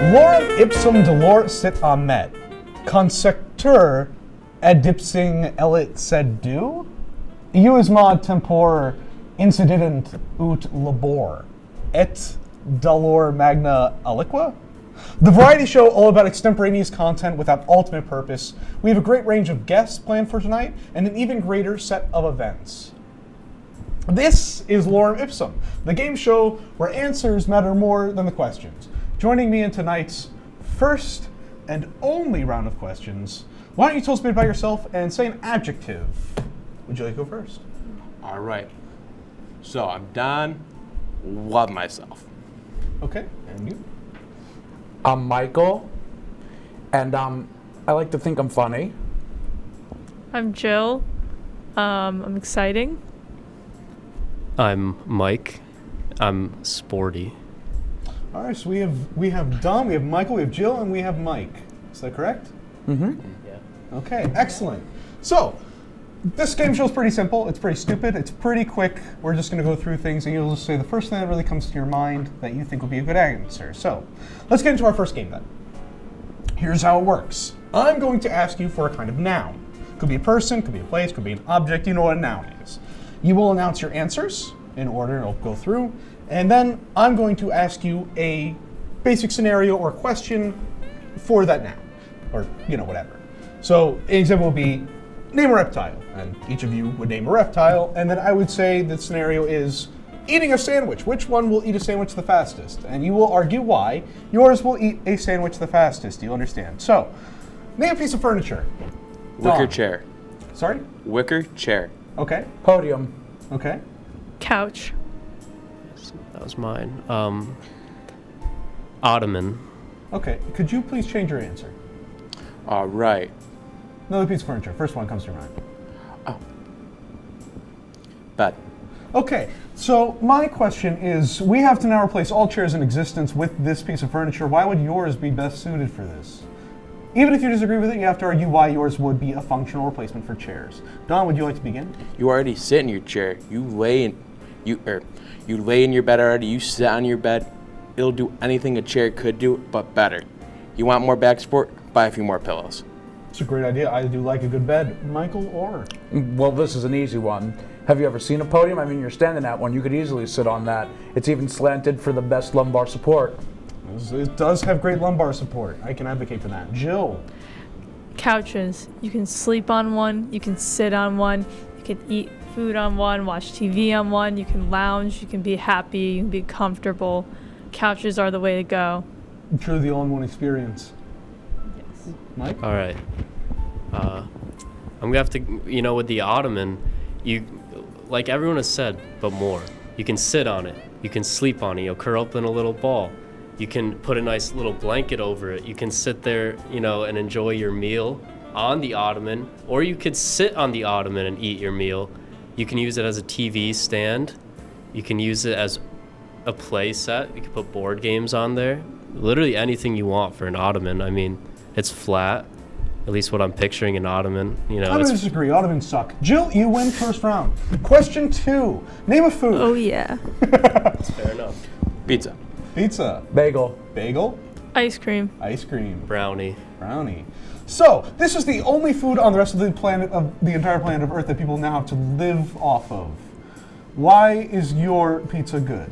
Lorem ipsum dolor sit amet, consectur adipsing elit sed do, ius mod tempor incidident ut labor, et dolor magna aliqua? The variety show all about extemporaneous content without ultimate purpose. We have a great range of guests planned for tonight and an even greater set of events. This is Lorem Ipsum, the game show where answers matter more than the questions. Joining me in tonight's first and only round of questions, why don't you tell us a bit about yourself and say an adjective? Would you like to go first? All right. So I'm Don. Love myself. Okay, and you? I'm Michael, and I like to think I'm funny. I'm Jill. I'm exciting. I'm Mike. I'm sporty. All right, so we have Don, we have Michael, we have Jill, and we have Mike. Is that correct? Mm-hmm. Yeah. Okay, excellent. So, this game show is pretty simple. It's pretty stupid. It's pretty quick. We're just going to go through things, and you'll just say the first thing that really comes to your mind that you think would be a good answer. So, let's get into our first game then. Here's how it works. I'm going to ask you for a kind of noun. Could be a person, could be a place, could be an object. You know what a noun is. You will announce your answers in order, and I'll go through. And then I'm going to ask you a basic scenario or question for that noun, or, whatever. So, an example would be, name a reptile, and each of you would name a reptile, and then I would say the scenario is eating a sandwich. Which one will eat a sandwich the fastest? And you will argue why yours will eat a sandwich the fastest. Do you understand? So, name a piece of furniture. Wicker Don. chair. Sorry? Wicker chair. Okay. Podium. Okay. Couch. That was mine. Ottoman. Okay. Could you please change your answer? All right. Another piece of furniture. First one comes to your mind. Bed. Okay, so my question is, we have to now replace all chairs in existence with this piece of furniture. Why would yours be best suited for this? Even if you disagree with it, you have to argue why yours would be a functional replacement for chairs. Don, would you like to begin? You already sit in your chair. You lay in your bed already. You sit on your bed. It'll do anything a chair could do, but better. You want more back support? Buy a few more pillows. It's a great idea. I do like a good bed. Michael, or? Well, this is an easy one. Have you ever seen a podium? I mean, you're standing at one. You could easily sit on that. It's even slanted for the best lumbar support. It does have great lumbar support. I can advocate for that. Jill. Couches. You can sleep on one. You can sit on one. You can eat food on one. Watch TV on one. You can lounge. You can be happy. You can be comfortable. Couches are the way to go. Truly the all-in-one experience. Yes. Mike? All right. I'm going to have to, with the ottoman, you, like everyone has said, but more. You can sit on it. You can sleep on it. You'll curl up in a little ball. You can put a nice little blanket over it. You can sit there, and enjoy your meal on the ottoman, or you could sit on the ottoman and eat your meal. You can use it as a TV stand. You can use it as a play set. You can put board games on there. Literally anything you want for an ottoman. I mean, it's flat. At least what I'm picturing an ottoman. I'm going to disagree. Ottomans suck. Jill, you win first round. Question 2. Name a food. Oh, yeah. That's fair enough. Pizza. Pizza. Bagel. Bagel. Ice cream. Ice cream. Brownie. Brownie. So, this is the only food on the rest of the planet, of the entire planet of Earth, that people now have to live off of. Why is your pizza good?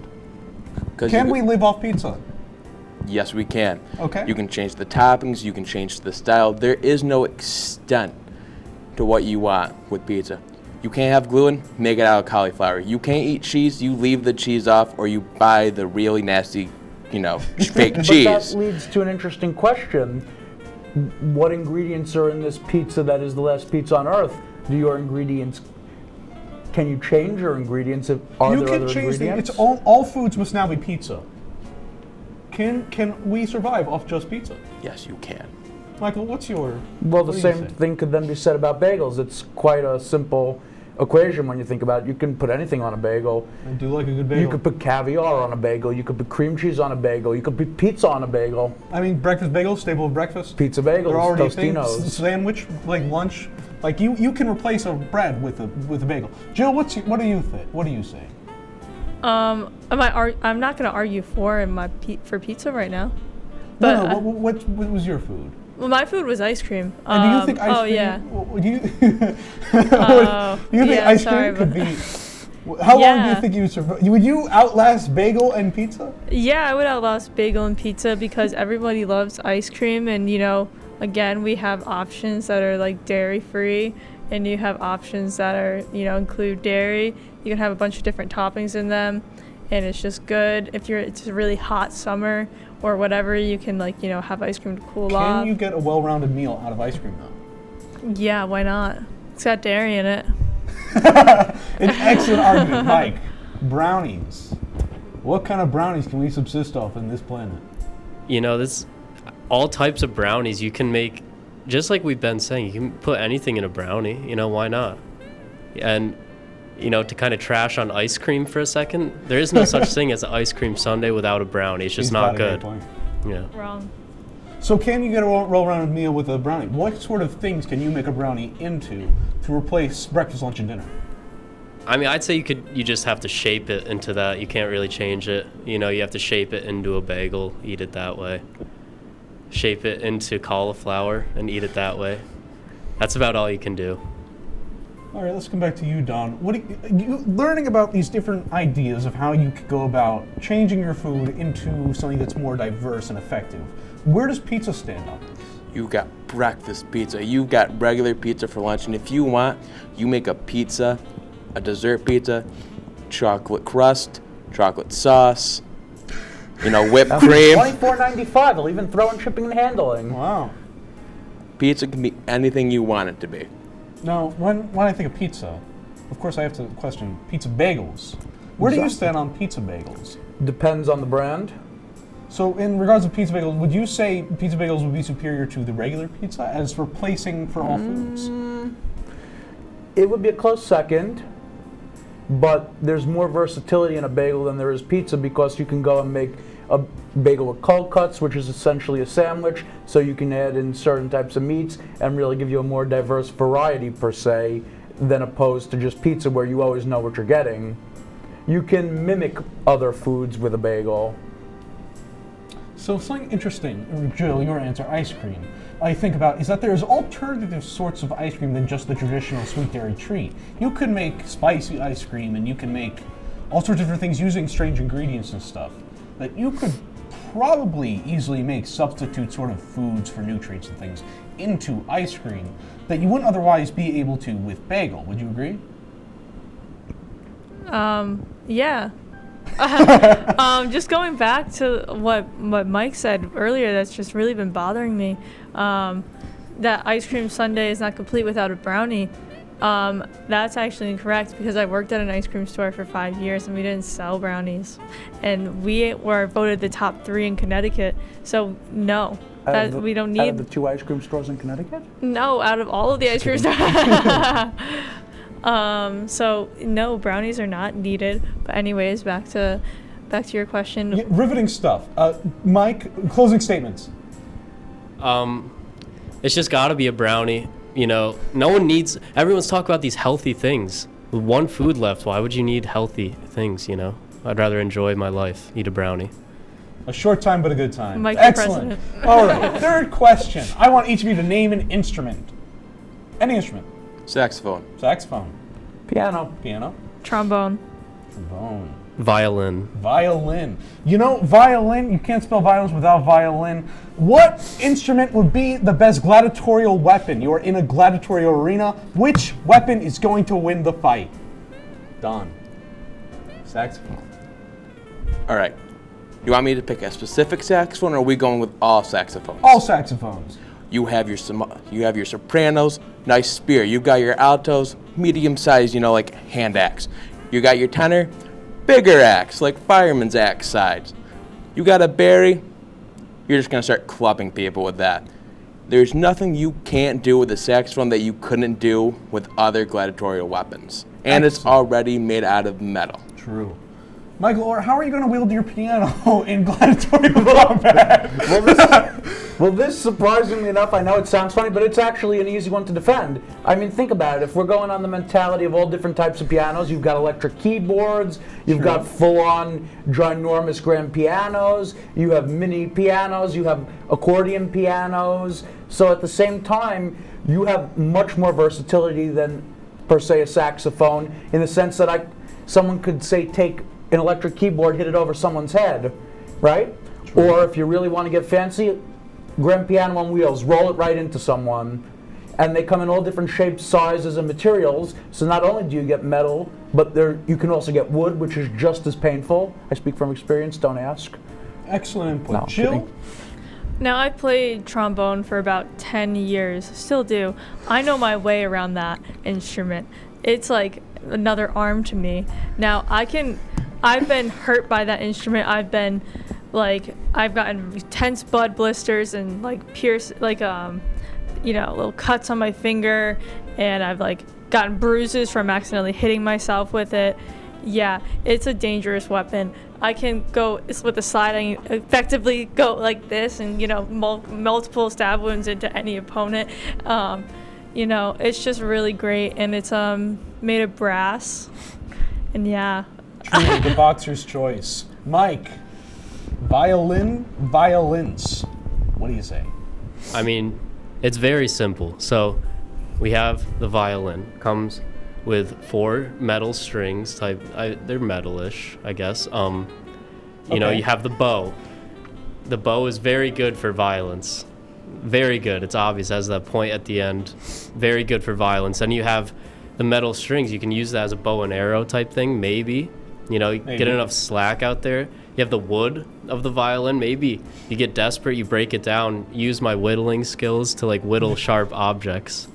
Can we live off pizza? Yes, we can. Okay. You can change the toppings. You can change the style. There is no extent to what you want with pizza. You can't have gluten, make it out of cauliflower. You can't eat cheese, you leave the cheese off, or you buy the really nasty, fake cheese. But that leads to an interesting question. What ingredients are in this pizza that is the last pizza on Earth? Do your ingredients... Can you change your ingredients? Are there other ingredients? It's all foods must now be pizza. Can we survive off just pizza? Yes, you can. Michael, what's your... Well, the what do you same say? thing could then be said about bagels. It's quite a simple equation when you think about it. You can put anything on a bagel. I do like a good bagel. You could put caviar on a bagel. You could put cream cheese on a bagel. You could put pizza on a bagel. I mean, breakfast bagels, staple of breakfast. Pizza bagels, They're already Tostinos. things. Sandwich, like lunch. Like you can replace a bread with a bagel. Jill, what do you think? What do you say? I'm not gonna argue for pizza right now. But No. What was your food? well, my food was ice cream. And do you think ice oh cream? yeah. Do you, Oh, do you think yeah, ice sorry, cream could but- be? How long do you Yeah. think you would survive? Would you outlast bagel and pizza? Yeah, I would outlast bagel and pizza because everybody loves ice cream, and again, we have options that are like dairy free, and you have options that are include dairy. You can have a bunch of different toppings in them, and it's just good. If it's a really hot summer or whatever, you can have ice cream to cool off. Can you get a well-rounded meal out of ice cream though? Yeah, why not? It's got dairy in it. An excellent argument, Mike. Brownies. What kind of brownies can we subsist off in this planet? This all types of brownies you can make, just like we've been saying. You can put anything in a brownie. Why not? And to kind of trash on ice cream for a second, there is no such thing as an ice cream sundae without a brownie. It's just He's not got a great good. point. Yeah. Wrong. So can you get a well-rounded meal with a brownie? What sort of things can you make a brownie into to replace breakfast, lunch, and dinner? I mean, I'd say you just have to shape it into that. You can't really change it. You have to shape it into a bagel, eat it that way. Shape it into cauliflower and eat it that way. That's about all you can do. All right, let's come back to you, Don. What you learning about these different ideas of how you could go about changing your food into something that's more diverse and effective? Where does pizza stand on this? You've got breakfast pizza. You've got regular pizza for lunch. And if you want, you make a pizza, a dessert pizza, chocolate crust, chocolate sauce, whipped cream. $24.95. They'll even throw in shipping and handling. Wow. Pizza can be anything you want it to be. Now, when I think of pizza, of course I have to question pizza bagels. Where do you Exactly. stand on pizza bagels? Depends on the brand. So in regards to pizza bagels, would you say pizza bagels would be superior to the regular pizza as replacing for all foods? It would be a close second, but there's more versatility in a bagel than there is pizza because you can go and make a bagel with cold cuts, which is essentially a sandwich, so you can add in certain types of meats and really give you a more diverse variety per se than opposed to just pizza where you always know what you're getting. You can mimic other foods with a bagel. So something interesting, Jill, your answer, ice cream, I think about is that there's alternative sorts of ice cream than just the traditional sweet dairy treat. You could make spicy ice cream and you can make all sorts of different things using strange ingredients and stuff that you could probably easily make substitute sort of foods for nutrients and things into ice cream that you wouldn't otherwise be able to with bagel. Would you agree? Yeah. Just going back to what Mike said earlier, that's just really been bothering me. That ice cream sundae is not complete without a brownie. That's actually incorrect because I worked at an ice cream store for 5 years and we didn't sell brownies. And we were voted the top 3 in Connecticut. So no, we don't need. Out of the 2 ice cream stores in Connecticut? No, out of all of the ice cream stores. So no, brownies are not needed. But anyways, back to your question. Yeah, riveting stuff. Mike, closing statements. It's just got to be a brownie. No one needs. Everyone's talking about these healthy things. With one food left, why would you need healthy things? I'd rather enjoy my life. Eat a brownie. A short time, but a good time. Mike, the Excellent. president. All right, third question. I want each of you to name an instrument. Any instrument. Saxophone. Saxophone. Piano. Piano. Trombone. Trombone. Violin. Violin. Violin, you can't spell violence without violin. What instrument would be the best gladiatorial weapon? You are in a gladiatorial arena. Which weapon is going to win the fight? Don. Saxophone. All right. You want me to pick a specific saxophone, or are we going with all saxophones? All saxophones. You have your sopranos, nice spear. You got your altos, medium size, like hand axe. You got your tenor, bigger axe, like fireman's axe size. You got a bari, you're just gonna start clubbing people with that. There's nothing you can't do with a saxophone that you couldn't do with other gladiatorial weapons. And it's already made out of metal. True. Michael, or how are you going to wield your piano in gladiatorial combat? Well, this, surprisingly enough, I know it sounds funny, but it's actually an easy one to defend. I mean, think about it. If we're going on the mentality of all different types of pianos, you've got electric keyboards, you've got full-on ginormous grand pianos, you have mini pianos, you have accordion pianos. So at the same time, you have much more versatility than, per se, a saxophone, in the sense that someone could, say, take an electric keyboard, hit it over someone's head, right? True. Or if you really want to get fancy, grand piano on wheels, roll it right into someone. And they come in all different shapes, sizes, and materials. So not only do you get metal, but you can also get wood, which is just as painful. I speak from experience, don't ask. Excellent input. No, Jill? Now, I played trombone for about 10 years, still do. I know my way around that instrument. It's like another arm to me. Now, I've been hurt by that instrument. I've gotten intense blood blisters and little cuts on my finger, and I've gotten bruises from accidentally hitting myself with it. Yeah, it's a dangerous weapon. I can go with the sliding, effectively go like this, and multiple stab wounds into any opponent. It's just really great, and it's made of brass, and yeah. Truly, the boxer's choice. Mike, violins. What do you say? I mean, it's very simple. So we have the violin. Comes with 4 metal strings. They're metalish, I guess. You have the bow. The bow is very good for violence. Very good. It's obvious. It has that point at the end. Very good for violence. And you have the metal strings. You can use that as a bow and arrow type thing, maybe. Maybe. Get enough slack out there. You have the wood of the violin. Maybe you get desperate, you break it down, use my whittling skills to whittle sharp objects.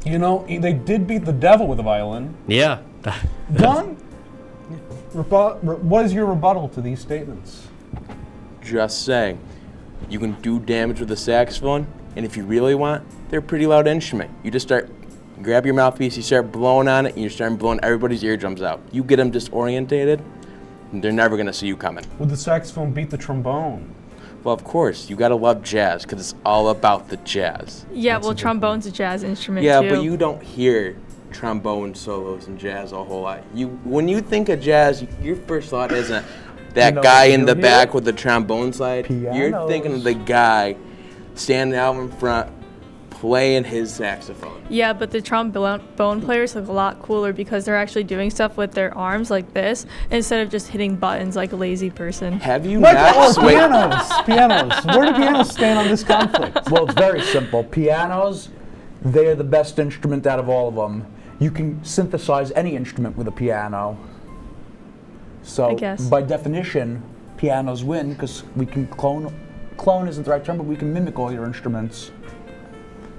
They did beat the devil with a violin. Yeah. Don, what is your rebuttal to these statements? Just saying, you can do damage with a saxophone, and if you really want, they're a pretty loud instrument. You just grab your mouthpiece, you start blowing on it, and you're starting blowing everybody's eardrums out. You get them disorientated, and they're never going to see you coming. Would the saxophone beat the trombone? Well, of course. You got to love jazz, because it's all about the jazz. Yeah, trombone's a jazz instrument, yeah, too. but you don't hear trombone solos in jazz a whole lot. When you think of jazz, your first thought isn't that guy in the back with the trombone slide. Pianos. You're thinking of the guy standing out in front playing his saxophone. Yeah, but the trombone players look a lot cooler because they're actually doing stuff with their arms like this instead of just hitting buttons like a lazy person. Have you pianos. Where do pianos stand on this conflict? Well, it's very simple. Pianos, they're the best instrument out of all of them. You can synthesize any instrument with a piano. So, I guess. By definition, pianos win because we can clone isn't the right term, but we can mimic all your instruments.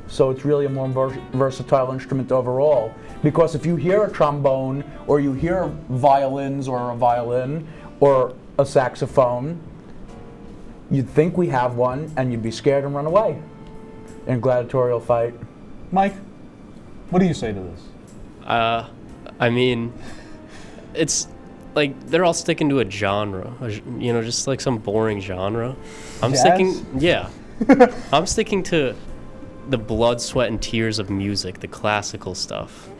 So it's really a more versatile instrument overall. Because if you hear a trombone, or you hear violins or a violin, or a saxophone, you'd think we have one, and you'd be scared and run away in a gladiatorial fight. Mike, what do you say to this? I mean, it's they're all sticking to a genre, just like some boring genre. I'm sticking to the blood, sweat, and tears of music, the classical stuff.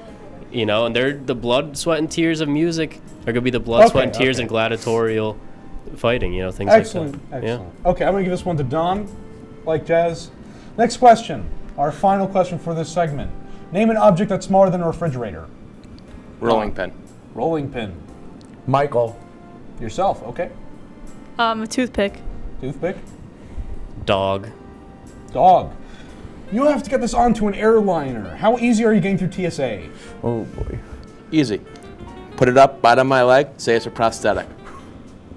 And the blood, sweat, and tears of music are going to be the blood, sweat, and tears in gladiatorial fighting, things Excellent. like that. Excellent. Yeah. Okay, I'm going to give this one to Don, like jazz. Next question, our final question for this segment. Name an object that's smaller than a refrigerator. Rolling pin. Rolling pin. Michael. Yourself, okay. A toothpick. Toothpick. Dog. You have to get this onto an airliner. How easy are you getting through TSA? Oh boy. Easy. Put it up, bite on my leg, say it's a prosthetic.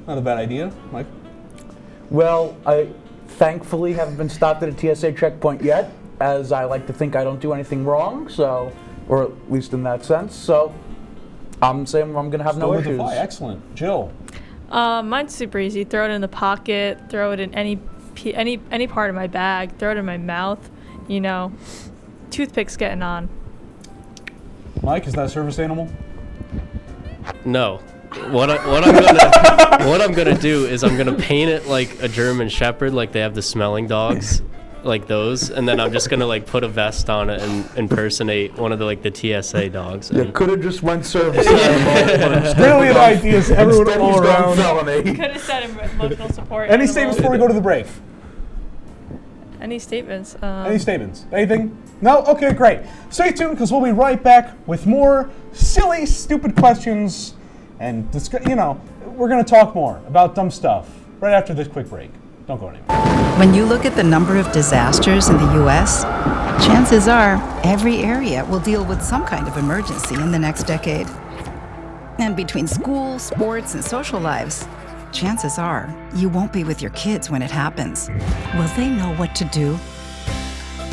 Not a bad idea, Mike. Well, I thankfully haven't been stopped at a TSA checkpoint yet, as I like to think I don't do anything wrong, or at least in that sense. So I'm saying I'm going to have no issues. Excellent. Jill. Mine's super easy. Throw it in the pocket. Throw it in any part of my bag. Throw it in my mouth. Toothpick's getting on. Mike, is that a service animal? No, what I'm gonna do is I'm gonna paint it like a German Shepherd, like they have the smelling dogs, like those, and then I'm just gonna like put a vest on it and impersonate one of the TSA dogs. You could have just went service. Brilliant ideas, everyone Instead, all he's gone around. felony. Could have said emotional support. Any animal. statements before we go to the break? Any statements? Any statements? Anything? No? Okay, great. Stay tuned because we'll be right back with more silly, stupid questions, and we're going to talk more about dumb stuff right after this quick break. Don't go anywhere. When you look at the number of disasters in the U.S., chances are every area will deal with some kind of emergency in the next decade. And between school, sports, and social lives, chances are you won't be with your kids when it happens. Will they know what to do?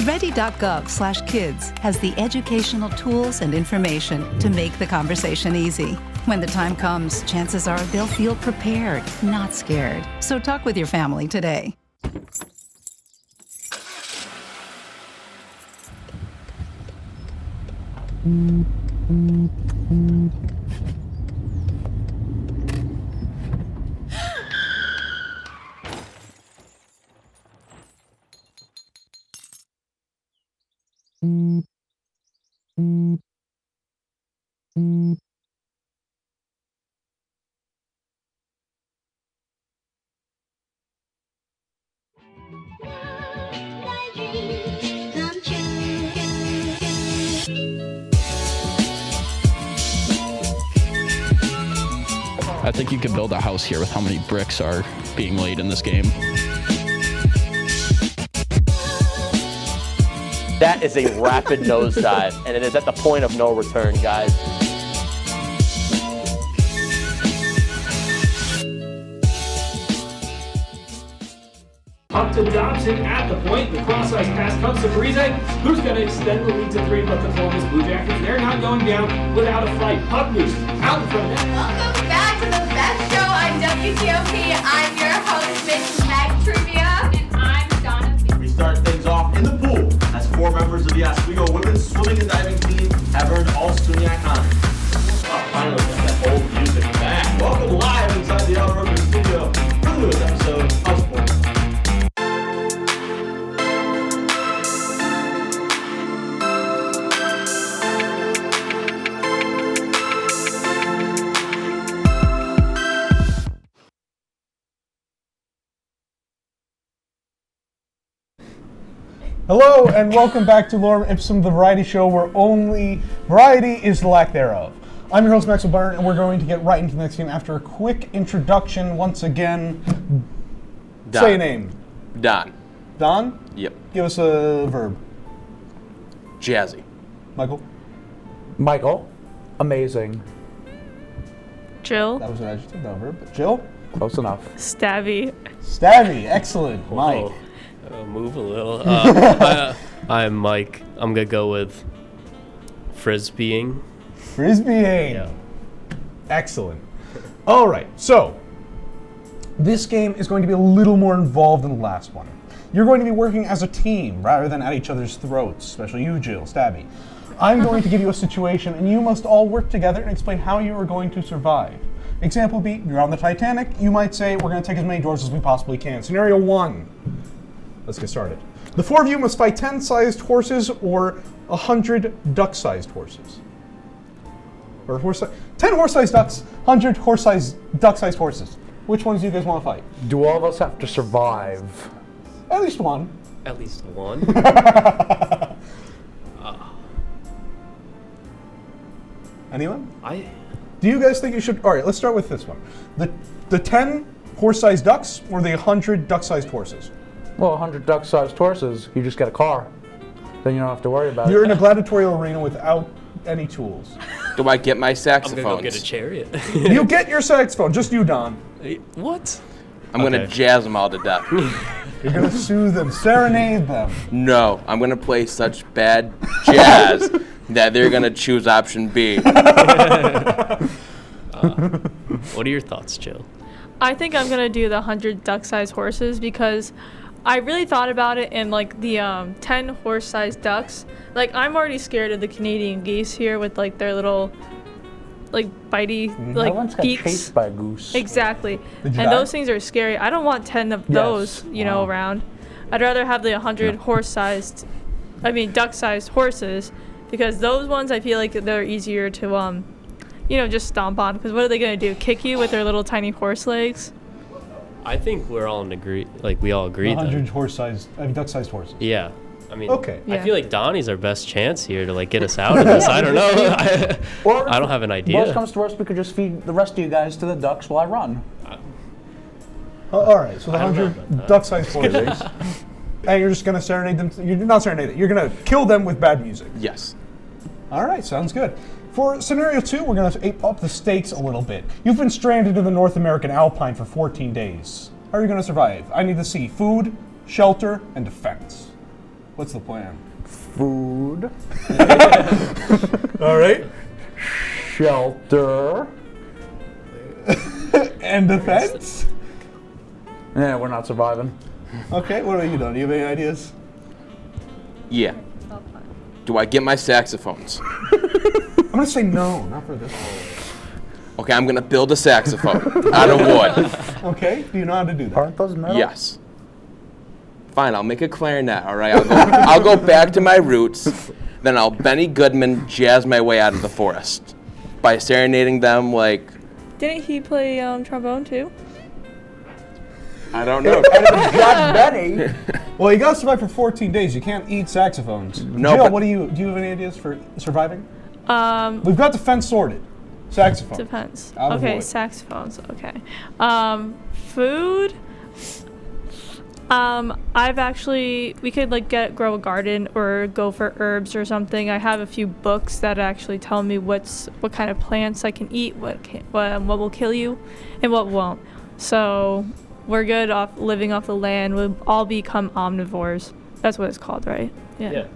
Ready.gov/kids has the educational tools and information to make the conversation easy. When the time comes, chances are they'll feel prepared, not scared. So talk with your family today. I think you could build a house here with how many bricks are being laid in this game. That is a rapid nosedive, and it is at the point of no return, guys. Up to Dobson at the point. The cross-ice pass comes to Parise, who's going to extend the lead to 3, but the Columbus Blue Jackets, they're not going down without a fight. Puck loose, out in front of net. Welcome back to the best show on WTOP. I'm your host, Miss Meg Trivia. And I'm Donna B. We start things off in the pool as 4 members of the Oswego women's swimming and diving team have earned all SUNYAC honors. Oh, finally got that old music back. Welcome live inside the Outer Urban Studio for the newest episode of Sports. Hello and welcome back to Lorem Ipsum, the variety show where only variety is the lack thereof. I'm your host, Maxwell Byron, and we're going to get right into the next game after a quick introduction. Once again, Don. say a name. Don. Don? Yep. Give us a verb. Jazzy. Michael? Michael, amazing. Jill. That was an adjective, not a verb. Jill? Close enough. Stabby. Stabby, excellent. Mike? Move a little. I'm Mike. I'm gonna go with frisbeeing. Frisbeeing. Yeah. Excellent. All right, so this game is going to be a little more involved than the last one. You're going to be working as a team rather than at each other's throats, especially you, Jill, Stabby. I'm going to give you a situation, and you must all work together and explain how you are going to survive. Example B, you're on the Titanic. You might say, we're going to take as many doors as we possibly can. Scenario 1. Let's get started. The 4 of you must fight 10 horses or 100 duck-sized horses. Or 10 horse-sized ducks, 100 duck-sized horses. Which ones do you guys want to fight? Do all of us have to survive? At least one. At least one. Anyone? Do you guys think you should? All right, let's start with this one. The 10 horse-sized ducks or the 100 duck-sized horses? Well, 100 duck-sized horses, you just get a car. Then you don't have to worry about it. You're in a gladiatorial arena without any tools. Do I get my I'm saxophones? gonna go get a chariot. You get your saxophone, just you, Don. What? I'm gonna jazz them all to death. You're gonna soothe them, serenade them. No, I'm gonna play such bad jazz that they're gonna choose option B. What are your thoughts, Jill? I think I'm gonna do the 100 duck-sized horses because I really thought about it, and like the 10 horse-sized ducks. Like I'm already scared of the Canadian geese here with like their little like bitey, I like once got beaks. chased by a goose. Exactly. Did you And die? those things are scary. I don't want 10 of Yes. those, you know, around. I'd rather have the 100 duck-sized horses, because those ones I feel like they're easier to, you know, just stomp on. Because what are they gonna do? Kick you with their little tiny horse legs? I think we're all in agree. Like we all agree. 100 That, duck-sized horses. yeah. I mean, Okay. I Yeah. feel like Donnie's our best chance here to like get us out of this. I don't know. Or I don't have an Worst idea. comes to worst, we could just feed the rest of you guys to the ducks while I run. All right, so the I don't know 100 about that. duck-sized horses. And you're just going to serenade them. You're not serenade it. You're going to kill them with bad music. Yes. All right, sounds good. For scenario 2, we're going to up the stakes a little bit. You've been stranded in the North American Alpine for 14 days. How are you going to survive? I need to see food, shelter, and defense. What's the plan? Food, All right. shelter. And defense? Yeah, we're not surviving. Okay, what about you, Don? Do you have any ideas? Yeah. Do I get my saxophones? I'm going to say no, not for this one. Okay, I'm gonna build a saxophone out of wood. Okay, do you know how to do that? Aren't those metal? Yes. Fine, I'll make a clarinet. All right, I'll go back to my roots. Then I'll Benny Goodman jazz my way out of the forest by serenading them like Didn't he play trombone too? I don't know. Judge Benny. Well, you got to survive for 14 days. You can't eat saxophones. No, Jill, but- what do you have any ideas for surviving? Um, We've got defense sorted. Saxophone. Depends. Out of Okay, wood. saxophones. Okay. Food. We could like grow a garden or go for herbs or something. I have a few books that actually tell me what kind of plants I can eat, what will kill you, and what won't. So we're good off living off the land. We'll all become omnivores. That's what it's called, right? Yeah.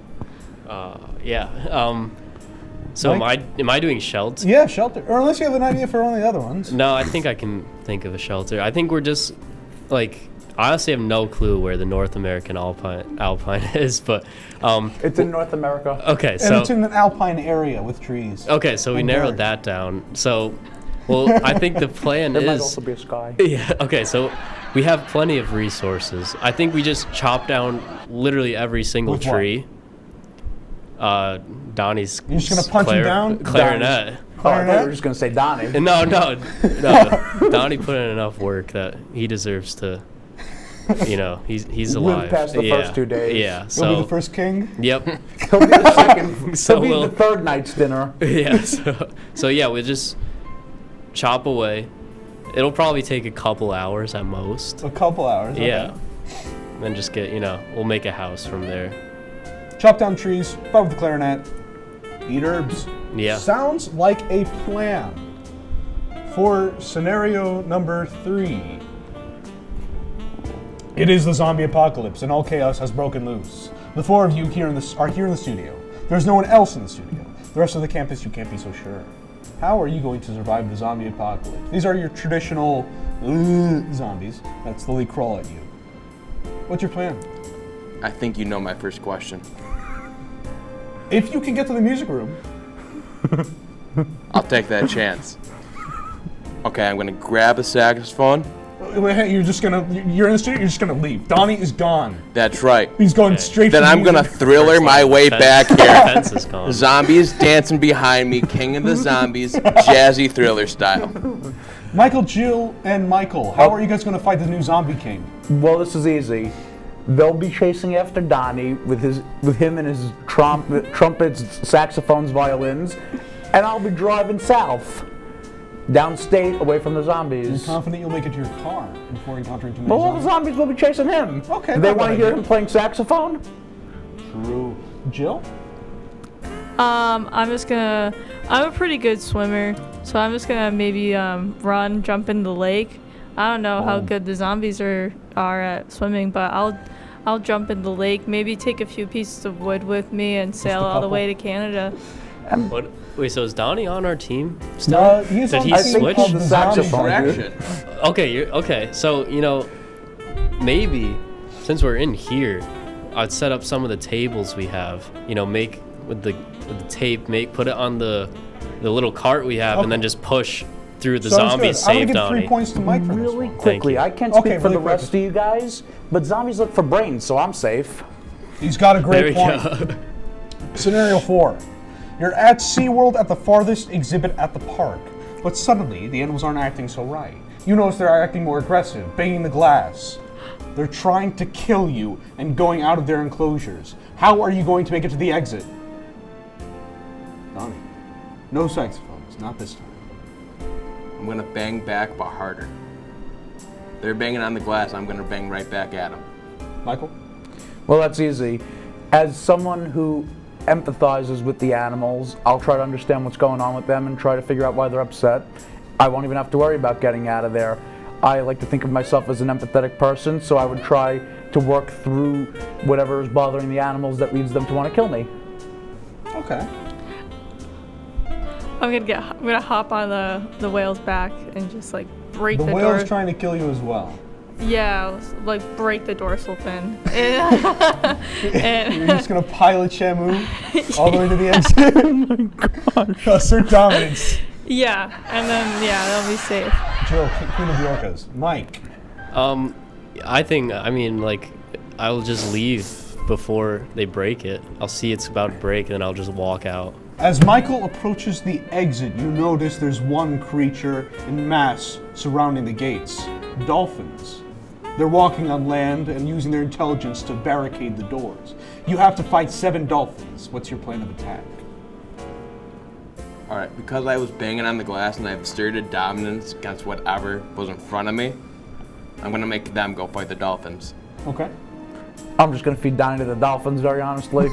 So Mike? am I doing shelter? Yeah, shelter. Or unless you have an idea for one of the other ones. No, I think I can think of a shelter. I think we're just like I honestly have no clue where the North American Alpine is, but It's in North America. okay, And so it's in an alpine area with trees. okay, so we and narrowed birds. that down. So, well, I think the plan There might is also be a sky. yeah. Okay, so we have plenty of resources. I think we just chop down literally every single With what? tree. Donnie's. You're just gonna punch him down? Clarinet. Oh, I thought you were just going to say Donnie. And no. Donnie put in enough work that he deserves to. He's alive. past the first 2 days. Yeah. You'll So. be the first king. Yep. He'll be the second. So he'll be we'll- the third night's dinner. Yeah. So yeah, we just chop away. It'll probably take a couple hours at most. A couple hours. Okay. Yeah. Then just get we'll make a house from there. Chop down trees, fight with the clarinet, eat herbs. Yeah. Sounds like a plan. For scenario number 3. It is the zombie apocalypse, and all chaos has broken loose. The 4 of you are here in the studio. There's no one else in the studio. The rest of the campus, you can't be so sure. How are you going to survive the zombie apocalypse? These are your traditional zombies that slowly crawl at you. What's your plan? I think you know my first question. If you can get to the music room, I'll take that chance. Okay, I'm gonna grab a saxophone. you're in the studio, you're just gonna leave. Donnie is gone. That's right. He's going straight Then for I'm gonna music. thriller my way back The here. fence is gone. Zombies dancing behind me, king of the zombies, jazzy thriller style. Michael, Jill, and Michael, how are you guys gonna fight the new zombie king? Well, this is easy. They'll be chasing after Donnie with him and his trumpets, saxophones, violins, and I'll be driving south, downstate, away from the zombies. Confident you'll make it to your car before encountering too many Well, all the zombies? zombies will be chasing him. Okay, Do they not want to bad hear idea. him playing saxophone? True. Jill? I'm a pretty good swimmer, so I'm just gonna maybe jump in the lake. I don't know how good the zombies are at swimming, but I'll jump in the lake, maybe take a few pieces of wood with me and sail all the way to Canada. What? Wait, so is Donnie on our team still? He's Did on he the team switch? called The Zombie saxophone, dude. Direction. Okay, so maybe since we're in here, I'd set up some of the tables we have. Make with the tape, put it on the the little cart we have, and then just push through the Sounds zombies. good. I'm Save gonna give 3 Donnie. points to Mike for this Really one. quickly, you. I can't speak Okay, for really the rest quickly. of you guys, but zombies look for brains, so I'm safe. He's got a There great we point. go. Scenario 4. You're at SeaWorld at the farthest exhibit at the park, but suddenly the animals aren't acting so right. You notice they're acting more aggressive, banging the glass. They're trying to kill you and going out of their enclosures. How are you going to make it to the exit? Donnie. No saxophones, not this time. I'm gonna bang back, but harder. They're banging on the glass. I'm gonna bang right back at them. Michael? Well, that's easy. As someone who empathizes with the animals, I'll try to understand what's going on with them and try to figure out why they're upset. I won't even have to worry about getting out of there. I like to think of myself as an empathetic person, so I would try to work through whatever is bothering the animals that leads them to want to kill me. Okay. I'm gonna hop on the whale's back and just like break The the whale's door. trying to kill you as well. Yeah, like break the dorsal fin. You're just gonna pilot Shamu all the way to the exit? Oh my gosh. Assert dominance. Yeah, and then they'll be safe. Jill, Queen of the Orcas. Mike. I mean, like, I'll just leave before they break it. I'll see it's about to break, and then I'll just walk out. As Michael approaches the exit, you notice there's one creature in mass surrounding the gates. Dolphins. They're walking on land and using their intelligence to barricade the doors. You have to fight 7 dolphins. What's your plan of attack? Alright, because I was banging on the glass and I have asserted dominance against whatever was in front of me, I'm gonna make them go fight the dolphins. Okay. I'm just going to feed Donnie to the dolphins, very honestly.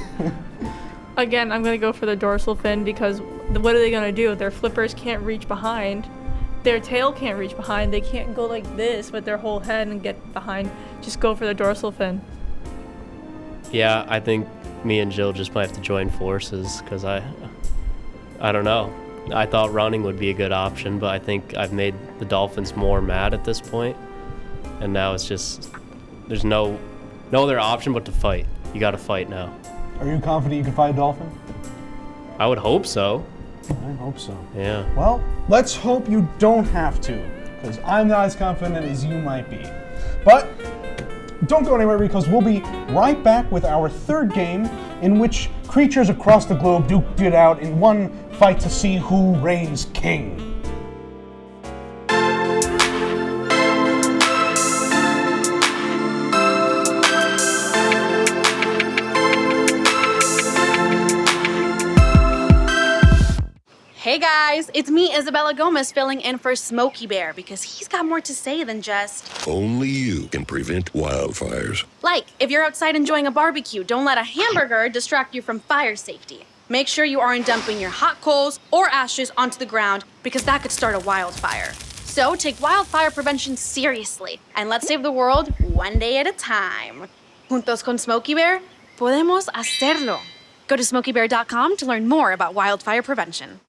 Again, I'm gonna go for the dorsal fin because what are they gonna do? Their flippers can't reach behind. Their tail can't reach behind. They can't go like this with their whole head and get behind. Just go for the dorsal fin. Yeah, I think me and Jill just might have to join forces, because I don't know. I thought running would be a good option, but I think I've made the dolphins more mad at this point. And now it's just, there's no other option but to fight. You gotta fight now. Are you confident you can fight a dolphin? I would hope so. I hope so. Yeah. Well, let's hope you don't have to, because I'm not as confident as you might be. But don't go anywhere, because we'll be right back with our third game, in which creatures across the globe duke it out in one fight to see who reigns king. Hey guys, it's me, Isabella Gomez, filling in for Smokey Bear because he's got more to say than just... Only you can prevent wildfires. Like, if you're outside enjoying a barbecue, don't let a hamburger distract you from fire safety. Make sure you aren't dumping your hot coals or ashes onto the ground because that could start a wildfire. So take wildfire prevention seriously and let's save the world one day at a time. Juntos con Smokey Bear, podemos hacerlo. Go to smokeybear.com to learn more about wildfire prevention.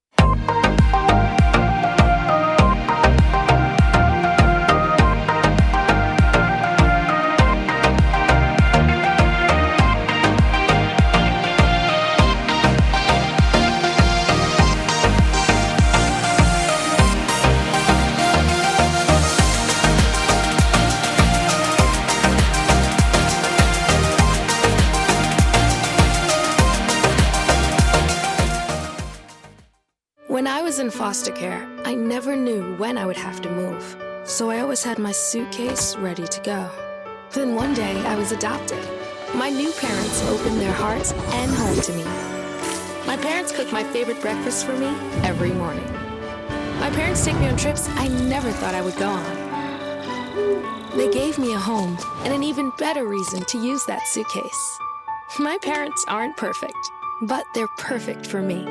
When I was in foster care, I never knew when I would have to move, so I always had my suitcase ready to go. Then one day, I was adopted. My new parents opened their hearts and home to me. My parents cook my favorite breakfast for me every morning. My parents take me on trips I never thought I would go on. They gave me a home and an even better reason to use that suitcase. My parents aren't perfect, but they're perfect for me.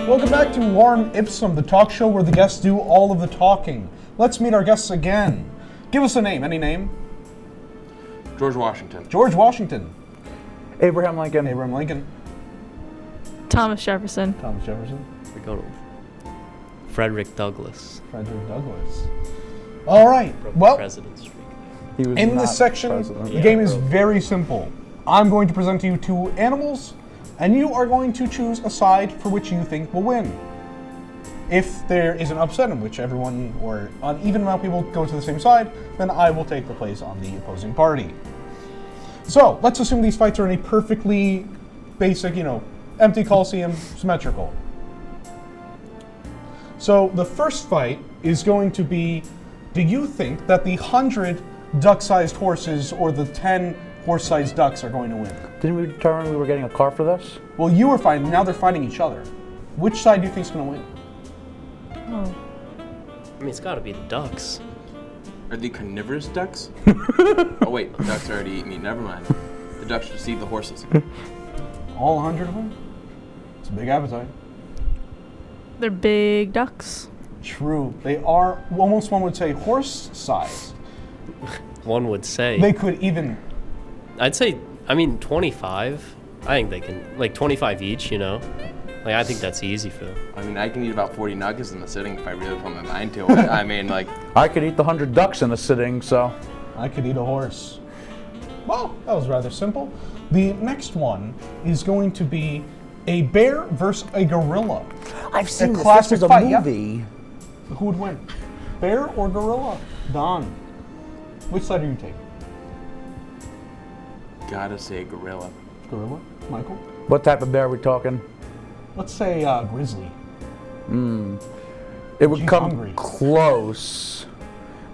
Welcome back to Warm Ipsum, the talk show where the guests do all of the talking. Let's meet our guests again. Give us a name. Any name? George Washington. George Washington. Abraham Lincoln. Abraham Lincoln. Thomas Jefferson. Thomas Jefferson. We're going with Frederick Douglass. Frederick Douglass. All right. Well, President Street. He was in not this section, president. the game is very simple. I'm going to present to you 2 animals, and you are going to choose a side for which you think will win. If there is an upset in which everyone or an even amount of people go to the same side, then I will take the place on the opposing party. So let's assume these fights are in a perfectly basic, empty Coliseum, symmetrical. So the first fight is going to be, do you think that the 100 duck-sized horses or the 10 horse-sized ducks are going to win? Didn't we determine we were getting a car for this? Well, you were fighting, now they're fighting each other. Which side do you think is going to win? Oh. I mean, it's got to be the ducks. Are they carnivorous ducks? Oh wait, ducks already eat meat. Never mind. The ducks just eat the horses. All 100 of them? It's a big appetite. They're big ducks. True. They are almost, one would say, horse size. One would say. They could even... I'd say, 25. I think they can, 25 each, Like, I think that's easy for them. I mean, I can eat about 40 nuggets in the sitting if I really put my mind to it. I mean, I could eat the 100 ducks in a sitting, so... I could eat a horse. Well, that was rather simple. The next one is going to be a bear versus a gorilla. I've seen this. Classic This was a fight, yeah. movie. Who would win? Bear or gorilla? Don, which side are you taking? gotta say gorilla. Gorilla? Michael? What type of bear are we talking? Let's say grizzly. It would She's come hungry. close,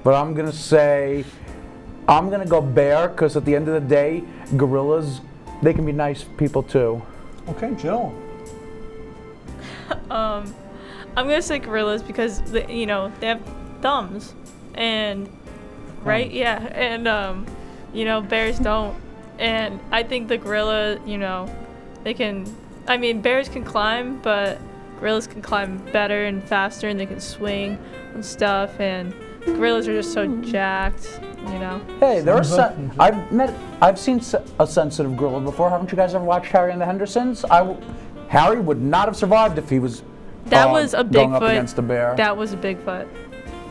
but I'm gonna say I'm gonna go bear because at the end of the day, gorillas, they can be nice people too. Okay, Jill. I'm gonna say gorillas because they have thumbs, and right, yeah, and bears don't, and I think the gorilla, they can. I mean, bears can climb, but gorillas can climb better and faster, and they can swing and stuff, and gorillas are just so jacked, Hey, I've seen a sensitive gorilla before. Haven't you guys ever watched Harry and the Hendersons? Harry would not have survived if he was That was a going up Bigfoot. against a bear. That was a Bigfoot.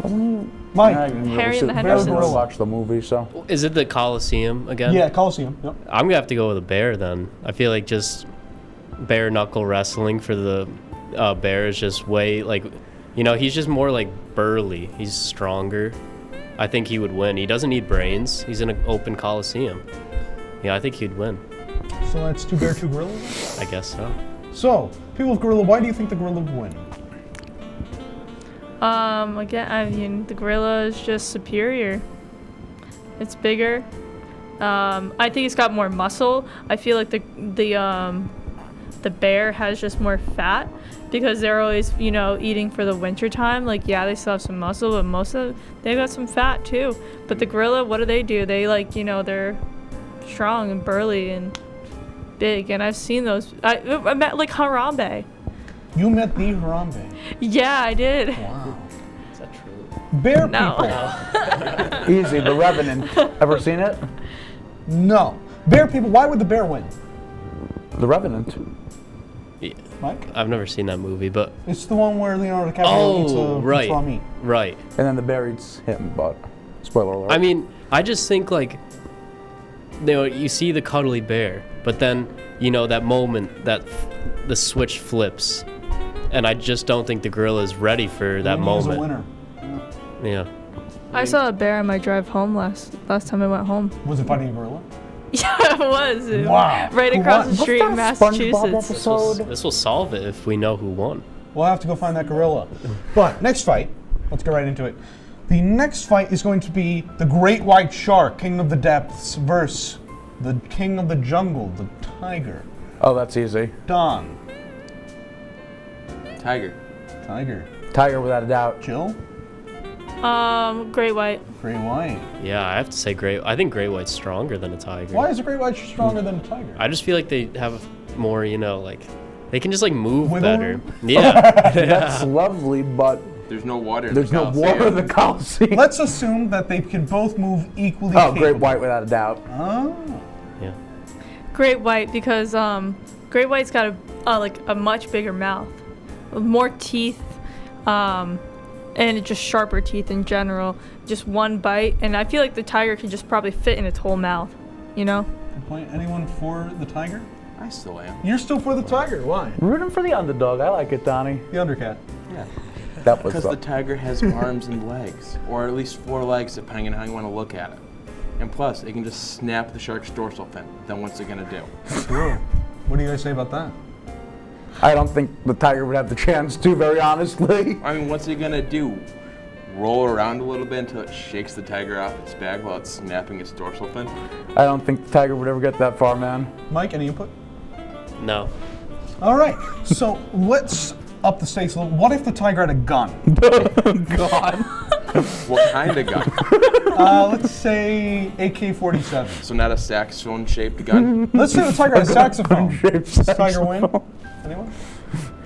Wasn't he? Mike. Harry and the I Hendersons. didn't watch the movie, so. Is it the Coliseum again? Yeah, Coliseum. Yep. I'm gonna have to go with a bear then. I feel like just bare knuckle wrestling for the bear is just way he's just more like burly. He's stronger. I think he would win. He doesn't need brains. He's in an open Coliseum. Yeah, I think he'd win. So that's 2 bear, 2 gorilla? I guess so. So, people with gorilla, why do you think the gorilla would win? Again, I mean, the gorilla is just superior. It's bigger. I think it's got more muscle. I feel like the bear has just more fat because they're always, eating for the winter time. Like, yeah, they still have some muscle, but they've got some fat too. But the gorilla, what do? They they're strong and burly and big. And I've seen those. I met Harambe. You met the Harambe. Yeah, I did. Wow. Is that true? Bear No. people. Easy, The Revenant. Ever seen it? No. Bear people, why would the bear win? The Revenant. Yeah. Mike? I've never seen that movie, but It's the one where Leonardo DiCaprio eats right, raw meat. right. And then the bear eats him, but spoiler alert. I mean, I just think you see the cuddly bear, but then that moment that the switch flips, and I just don't think the gorilla is ready for that Winnie is moment. a winner. Yeah. I saw a bear on my drive home last time I went home. Was it fighting a gorilla? Yeah, it was. Wow. Right Who across won? the street in Was that a SpongeBob Massachusetts. episode? This will solve it if we know who won. We'll have to go find that gorilla. But next fight, let's get right into it. The next fight is going to be the great white shark, king of the depths, versus the king of the jungle, the tiger. Oh, that's easy. Don. Tiger. Tiger. Tiger, without a doubt. Jill. Great white. Great white. Yeah, I have to say I think great white's stronger than a tiger. Why is a great white stronger than a tiger? I just feel like they have more, They can just like move Wiggle better. room? Yeah. That's lovely, but There's no water. there's no water in the Coliseum. Let's assume that they can both move equally. Oh, great capable. white without a doubt. Oh. Yeah. Great white because great white's got a much bigger mouth, with more teeth, and just sharper teeth in general. Just one bite, and I feel like the tiger could just probably fit in its whole mouth. You know. Good point. Anyone for the tiger? I still am. You're still for the tiger. Why? Rooting for the underdog. I like it, Donnie. The undercat. Yeah. That was Because the tiger has arms and legs, or at least 4 legs, depending on how you want to look at it. And plus, it can just snap the shark's dorsal fin. Then what's it gonna do? True. What do you guys say about that? I don't think the tiger would have the chance to, very honestly. I mean, what's it gonna do? Roll around a little bit until it shakes the tiger off its back while it's snapping its dorsal fin? I don't think the tiger would ever get that far, man. Mike, any input? No. All right. So let's up the stakes a little. What if the tiger had a gun? God. What kind of gun? Let's say AK-47. So not a saxophone-shaped gun? Let's say the tiger had a saxophone. Does the tiger win? Anyone?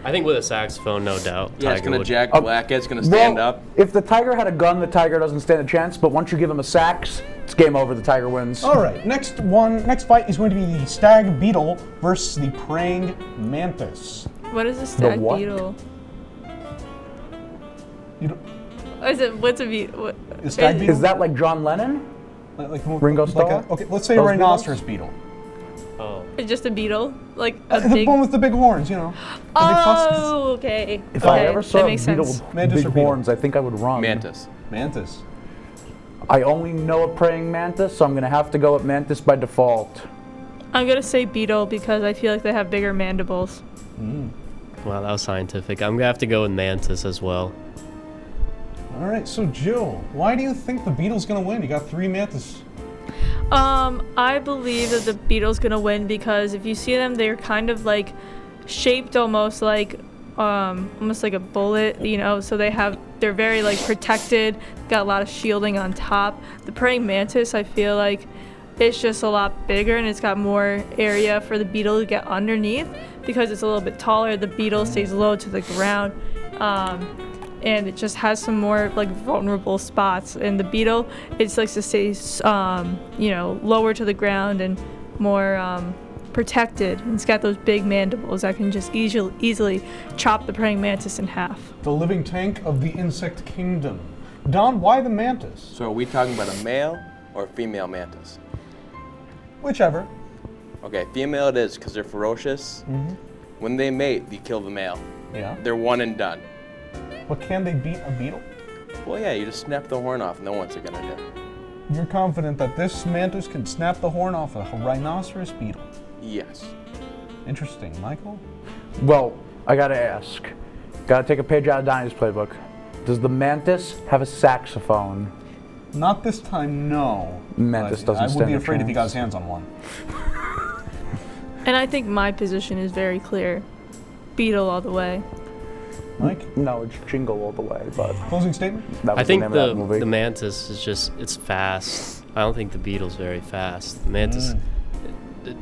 I think with a saxophone, no doubt. Yeah, it's Tiger gonna would. jack black it, it's gonna stand Well, up. if the tiger had a gun, the tiger doesn't stand a chance. But once you give him a sax, it's game over. The tiger wins. All right. Next fight is going to be the stag beetle versus the praying mantis. What is a stag what? beetle? You don't, What's a beetle? the stag beetle? Is that like John Lennon? like Ringo like Starr? okay, let's say a Those rhinoceros beetle. Oh. It's just a beetle, like a The big. one with the big horns, you know. The big tusks. Oh, okay. If okay. I ever saw that a makes beetle sense. with Mantis big or beetle? horns, I think I would run. Mantis. Mantis. I only know a praying mantis, so I'm gonna have to go with mantis by default. I'm gonna say beetle because I feel like they have bigger mandibles. Wow, that was scientific. I'm gonna have to go with mantis as well. All right. So Jill, why do you think the beetle's gonna win? You got 3 mantis. I believe that the beetle's gonna win because if you see them, they're kind of like shaped almost like a bullet, you know. So they're very like protected. Got a lot of shielding on top. The praying mantis, I feel like it's just a lot bigger and it's got more area for the beetle to get underneath because it's a little bit taller. The beetle stays low to the ground. And it just has some more like vulnerable spots. And the beetle, it's likes to stay, lower to the ground and more protected. And it's got those big mandibles that can just easily chop the praying mantis in half. The living tank of the insect kingdom. Don, why the mantis? So are we talking about a male or a female mantis? Whichever. Okay, female it is because they're ferocious. Mm-hmm. When they mate, they kill the male. Yeah. They're one and done. But can they beat a beetle? Well, yeah, you just snap the horn off, and then what's it gonna do? You're confident that this mantis can snap the horn off a rhinoceros beetle? Yes. Interesting. Michael? Well, I gotta ask. Gotta take a page out of Donnie's playbook. Does the mantis have a saxophone? Not this time, no. Mantis But doesn't I would stand be a afraid if he got his chance. hands on one. And I think my position is very clear. Beetle all the way. Mike? No, it's Jingle all the way, but Closing statement? that was I think the name of that movie. the mantis is it's fast. I don't think the beetle's very fast. The mantis,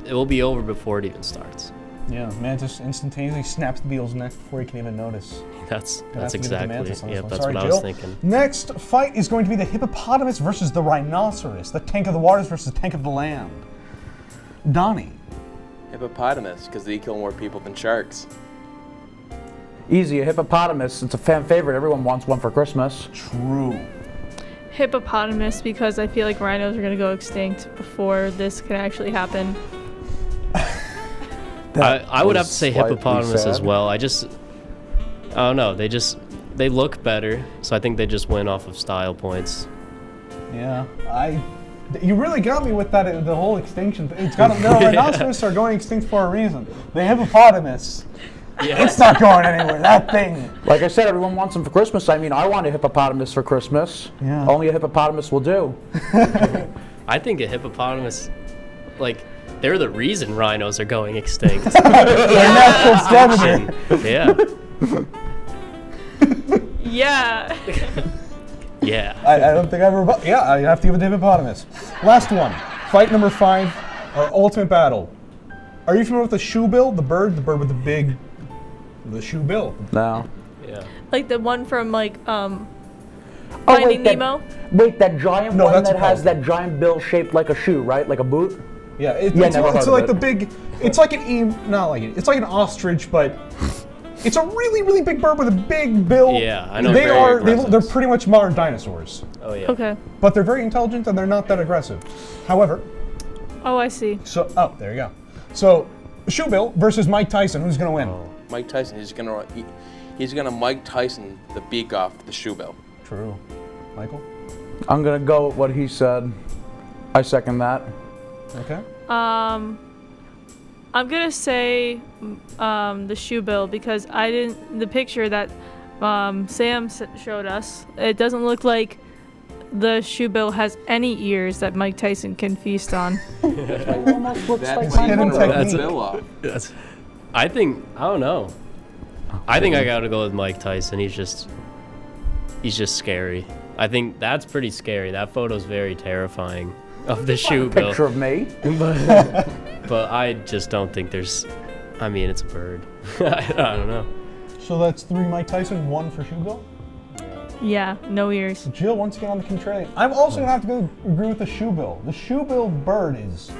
it will be over before it even starts. Yeah, mantis instantaneously snaps the beetle's neck before he can even notice. That's Gonna have to give it to exactly. mantis on this Yeah, one. that's Sorry, what I was Jill. thinking. Next fight is going to be the hippopotamus versus the rhinoceros. The tank of the waters versus the tank of the land. Donnie. Hippopotamus, because they kill more people than sharks. Easy, a hippopotamus. It's a fan favorite. Everyone wants one for Christmas. True. Hippopotamus because I feel like rhinos are gonna go extinct before this can actually happen. I would have to say slightly hippopotamus as sad. well. I don't know. They look better, so I think they just win off of style points. Yeah, you really got me with that, the whole extinction thing. It's got the rhinoceros are going extinct for a reason. The hippopotamus, it's not going anywhere, that thing. Like I said, everyone wants them for Christmas. I mean, I want a hippopotamus for Christmas. Yeah. Only a hippopotamus will do. I think a hippopotamus, they're the reason rhinos are going extinct. They're natural predator. Yeah. Yeah. Yeah. I don't think I've ever. Yeah, I have to give it to hippopotamus. Last one. Fight number 5, our ultimate battle. Are you familiar with the shoebill, the bird with the big The shoe bill. No. Yeah. Like the one from like Oh, Finding Nemo. Wait, that giant No, one that's that a has pelican. that giant bill shaped like a shoe, right? Like a boot? Yeah, Yeah, never heard it's of like it. the big. It's like it's like an ostrich, but it's a really, really big bird with a big bill. Yeah, I know. They very are. aggressive. They're pretty much modern dinosaurs, Oh yeah. Okay. but they're very intelligent and they're not that aggressive. However, Oh, I see. there you go. So, shoe bill versus Mike Tyson. Who's gonna win? Mike Tyson, he's gonna Mike Tyson the beak off the shoe bill. True. Michael. I'm gonna go with what he said. I second that. Okay. I'm gonna say the shoe bill because the picture that Sam showed us, it doesn't look like the shoe bill has any ears that Mike Tyson can feast on. Almost looks That's like hidden my technique. the bill off. I don't know. I think I gotta go with Mike Tyson. He's just scary. I think that's pretty scary. That photo's very terrifying of the shoe bill. Picture of me. But I just don't think there's. I mean, it's a bird. I don't know. So that's 3 Mike Tyson, 1 for shoe bill. Yeah, no ears. Jill, once again on the contrarian. I'm also gonna have to go agree with the shoe bill. The shoe bill bird is.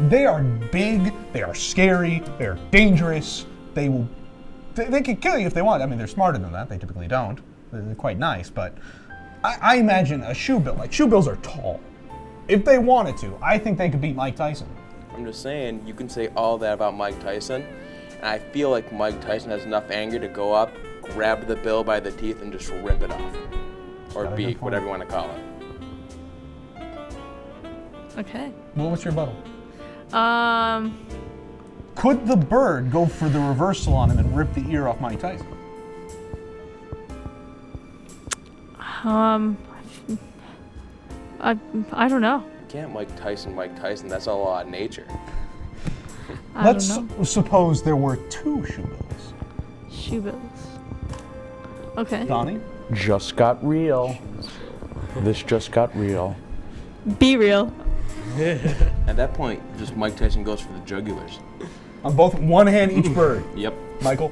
They are big. They are scary. They are dangerous. They will. They can kill you if they want. I mean, they're smarter than that. They typically don't. They're quite nice, but I imagine a shoe bill. Like shoe bills are tall. If they wanted to, I think they could beat Mike Tyson. I'm just saying, you can say all that about Mike Tyson, and I feel like Mike Tyson has enough anger to go up, grab the bill by the teeth, and just rip it off. Or beak, whatever you want to call it. Okay. What was your rebuttal? Um, Could the bird go for the reversal on him and rip the ear off Mike Tyson? I don't know. You can't Mike Tyson. That's a law of nature. Let's don't know. suppose there were 2 shoe bills. Shoe bills. Okay. Donnie? Just got real. This just got real. Be real. At that point, just Mike Tyson goes for the jugulars. On both, one hand each bird. Yep. Michael?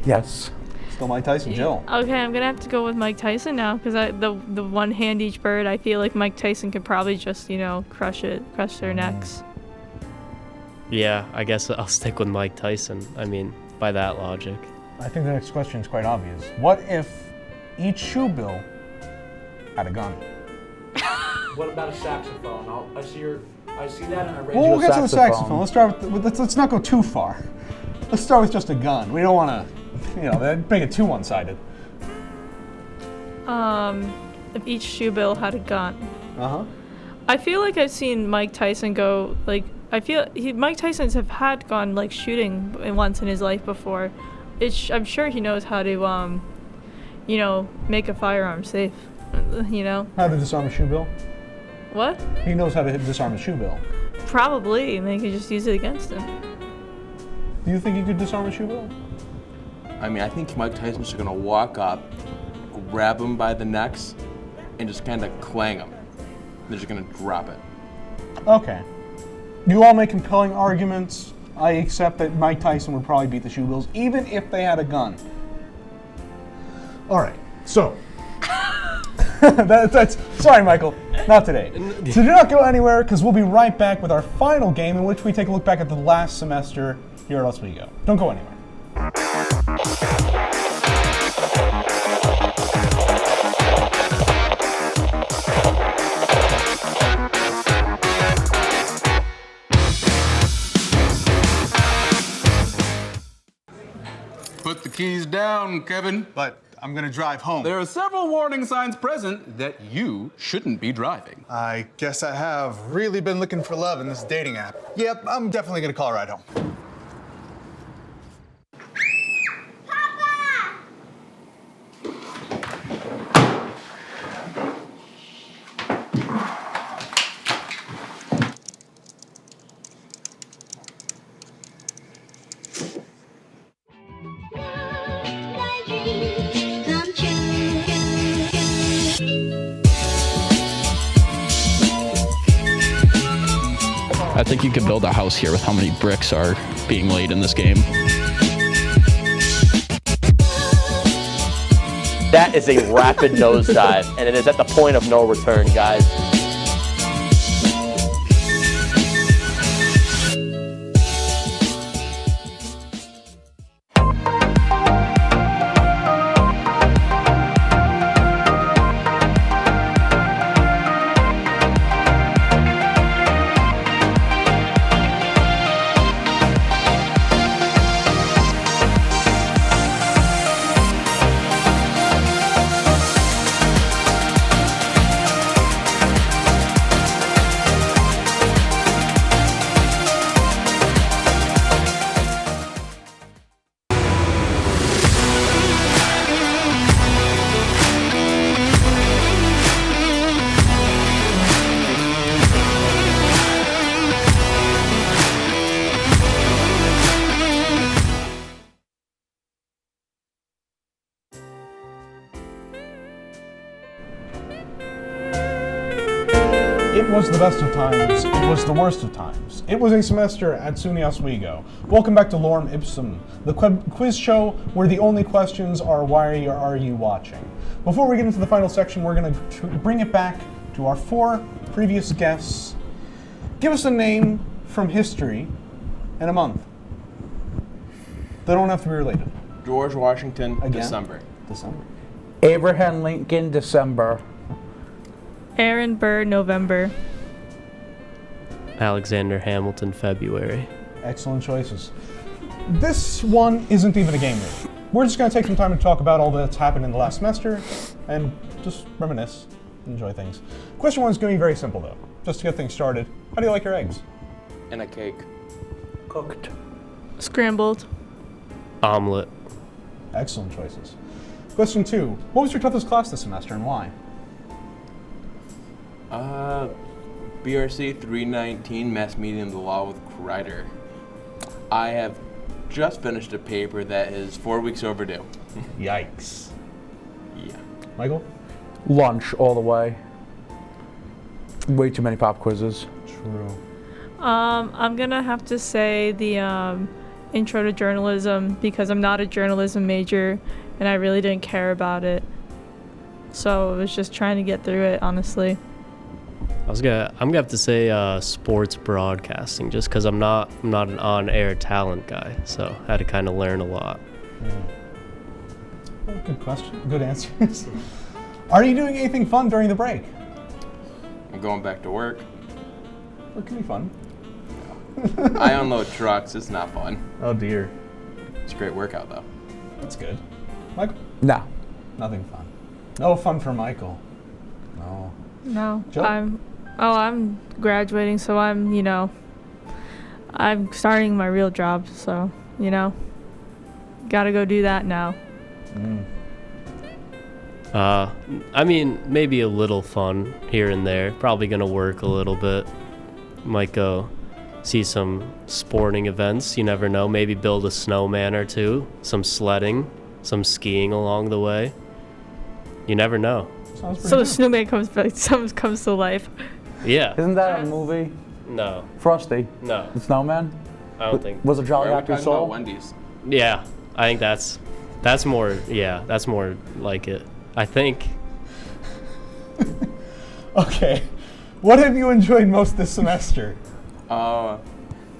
Yes. Still Mike Tyson. Jill? Okay, I'm gonna have to go with Mike Tyson now because the one hand each bird. I feel like Mike Tyson could probably just crush their necks. Yeah, I guess I'll stick with Mike Tyson. I mean, by that logic. I think the next question is quite obvious. What if each shoe bill had a gun? What about a saxophone? I see that in a Well, we'll get to the saxophone. Let's start with. Let's not go too far. Let's start with just a gun. We don't want to, that'd make it too one-sided. If each shoe bill had a gun. Uh-huh. I feel like I've seen Mike Tyson go Mike Tyson's have had gone shooting once in his life before. I'm sure he knows how to make a firearm safe. How to disarm a shoe bill? What? He knows how to disarm a shoe bill. Probably, and they could just use it against him. Do you think he could disarm a shoe bill? I mean, I think Mike Tyson's just gonna walk up, grab him by the necks, and just kind of clang him. They're just gonna drop it. Okay. You all make compelling arguments. I accept that Mike Tyson would probably beat the shoe bills, even if they had a gun. All right, so. Sorry, Michael, not today. So do not go anywhere, because we'll be right back with our final game, in which we take a look back at the last semester here at Oswego. Don't go anywhere. Put the keys down, Kevin. But I'm gonna drive home. There are several warning signs present that you shouldn't be driving. I guess I have really been looking for love in this dating app. Yep, I'm definitely gonna call a ride home. I think you could build a house here with how many bricks are being laid in this game. That is a rapid nosedive, and it is at the point of no return, guys. It was the best of times, it was the worst of times. It was a semester at SUNY Oswego. Welcome back to Lorem Ipsum, the quiz show where the only questions are why are you watching? Before we get into the final section, we're going to bring it back to our 4 previous guests. Give us a name from history and a month. They don't have to be related. George Washington, Again? December. December. Abraham Lincoln, December. Aaron Burr, November. Alexander Hamilton, February. Excellent choices. This one isn't even a game really. We're just going to take some time to talk about all that's happened in the last semester and just reminisce, enjoy things. Question 1 is going to be very simple though, just to get things started. How do you like your eggs? And a cake. Cooked. Scrambled. Omelet. Excellent choices. Question 2, what was your toughest class this semester and why? BRC 319, Mass Media and the Law with Kreider. I have just finished a paper that is 4 weeks overdue. Yikes. Yeah. Michael? Lunch all the way. Way too many pop quizzes. True. I'm gonna have to say the intro to journalism because I'm not a journalism major and I really didn't care about it. So I was just trying to get through it, honestly. I'm gonna have to say sports broadcasting, just because I'm not an on-air talent guy, so I had to kind of learn a lot. Well, good question. Good answers. Are you doing anything fun during the break? I'm going back to work. It can be fun. I unload trucks. It's not fun. Oh dear. It's a great workout though. That's good. Michael? No. Nothing fun. No fun for Michael. No. No. Joe? I'm graduating, so I'm starting my real job, so, gotta go do that now. I mean, maybe a little fun here and there. Probably gonna work a little bit. Might go see some sporting events. You never know. Maybe build a snowman or two. Some sledding, some skiing along the way. You never know. So the snowman comes to life. Yeah. Isn't that a movie? No. Frosty. No. The Snowman? I don't think. Was it Jolly Are we Happy talking Soul? about Wendy's? Yeah, I think that's more. Yeah, that's more like it. I think. Okay. What have you enjoyed most this semester? For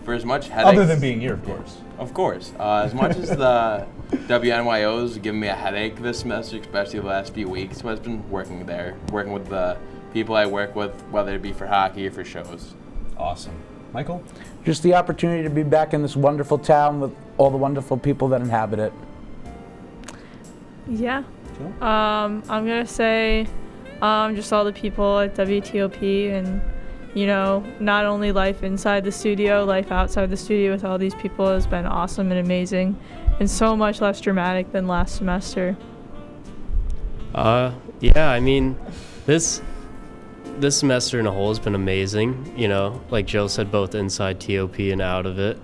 as much headaches. Other than being here, of course. Of course. As much as the WNYO's giving me a headache this semester, especially the last few weeks, I've been working there, working with the people I work with, whether it be for hockey or for shows. Awesome. Michael? Just the opportunity to be back in this wonderful town with all the wonderful people that inhabit it. Yeah. I'm gonna say just all the people at WTOP and not only life inside the studio, life outside the studio with all these people has been awesome and amazing and so much less dramatic than last semester. Yeah, I mean, this semester in a whole has been amazing, like Joe said, both inside TOP and out of it.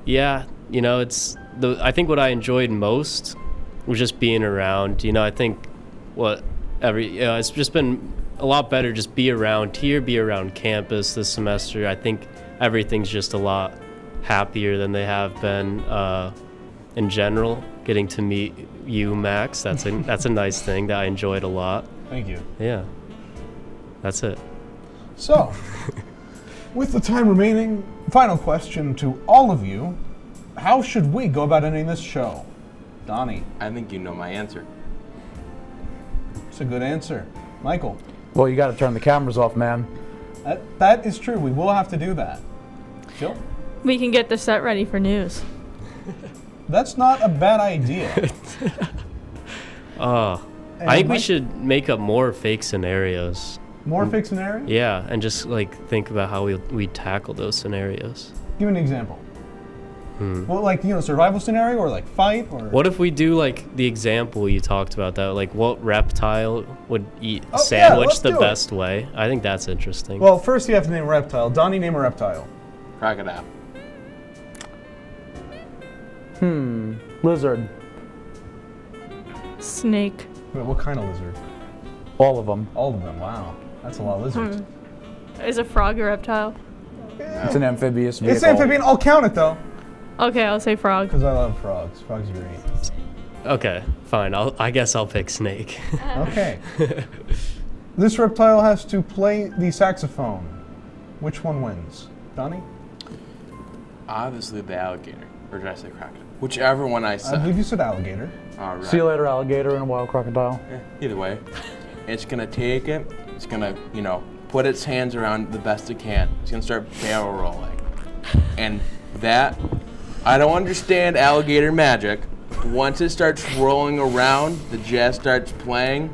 Yeah, I think what I enjoyed most was just being around. I think it's just been a lot better just be around here, be around campus this semester. I think everything's just a lot happier than they have been in general, getting to meet you, Max. That's a nice thing that I enjoyed a lot. Thank you. Yeah. That's it. So, with the time remaining, final question to all of you. How should we go about ending this show? Donnie. I think you know my answer. It's a good answer. Michael. Well, you got to turn the cameras off, man. That is true. We will have to do that. Jill? We can get the set ready for news. That's not a bad idea. I think we should make up more fake scenarios. More fake scenarios? Yeah, and just like think about how we tackle those scenarios. Give me an example. Well, like, survival scenario or like fight or. What if we do like the example you talked about that, like what reptile would eat a sandwich the best way? I think that's interesting. Well, first you have to name a reptile. Donnie, name a reptile. Crocodile. Lizard. Snake. Wait, what kind of lizard? All of them. All of them. Wow, that's a lot of lizards. Is a frog a reptile? It's an amphibious vehicle. It's amphibian. I'll count it though. Okay, I'll say frog. Because I love frogs. Frogs are great. Okay, fine. I guess I'll pick snake. Okay. This reptile has to play the saxophone. Which one wins? Donnie? Obviously the alligator. Or did I say crocodile? Whichever one I said. I believe you said alligator. All right. See you later, alligator and a wild crocodile. Either way, it's gonna take it. It's gonna, put its hands around the best it can. It's gonna start barrel rolling, and that I don't understand alligator magic. Once it starts rolling around, the jazz starts playing,